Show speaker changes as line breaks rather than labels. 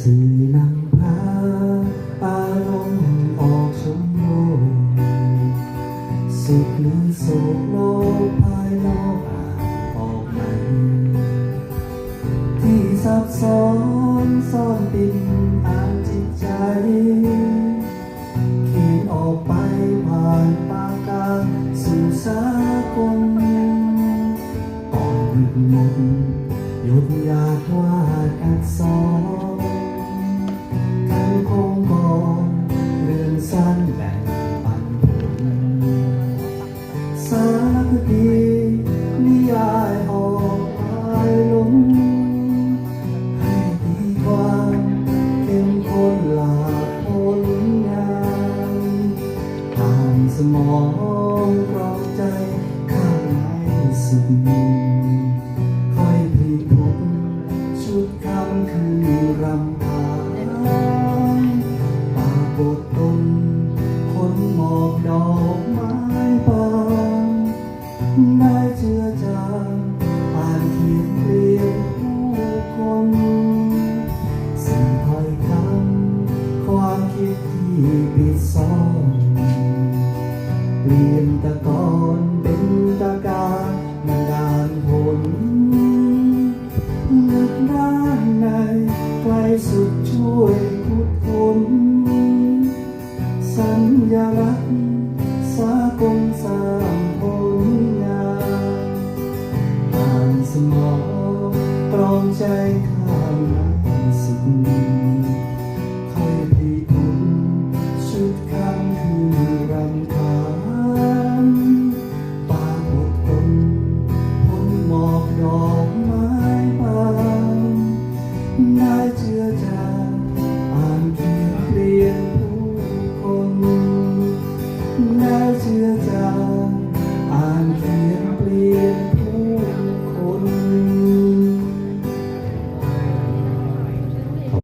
สื่อนำพาอารมณ์ออกชมโลกสุขหรือโศกโลกภายนอกอ่านออกไหนที่ซับซ้อนซ่อนปินอ่านจิตใจเขียนออกไปผ่านปากกาสู่สากลอ่อนหยุดหมดหยุดอยากวาดอักษรทั้งโครงก่อนเรื่องสั้นแบ่งปันผลสารคดีนิยายออกพายลงให้ตีความเข้มข้นหลากผลงานผ่านสมองกรองใจข้างในสุดค่อยพลิกผลชุดคำคือรำพาปากบทตนคนหมอกดอกไม้บานได้เจือจางอ่านเขียนเปลี่ยนผู้คนสิ่งถ้อยคำความคิดที่ปิดซ่อนเปลี่ยนตะกอนเป็นตะการบันดาลผลลึกด้านในไกลสุดช่วยขุดค้นสัญลักษณ์สากลสร้างผลงานผ่านสมองตรองใจข้างในสุดค่อยพลิกผลชุดคำคือรำคาญปากบทตนพ้นหมอกดอกไม้บานได้เจือจาง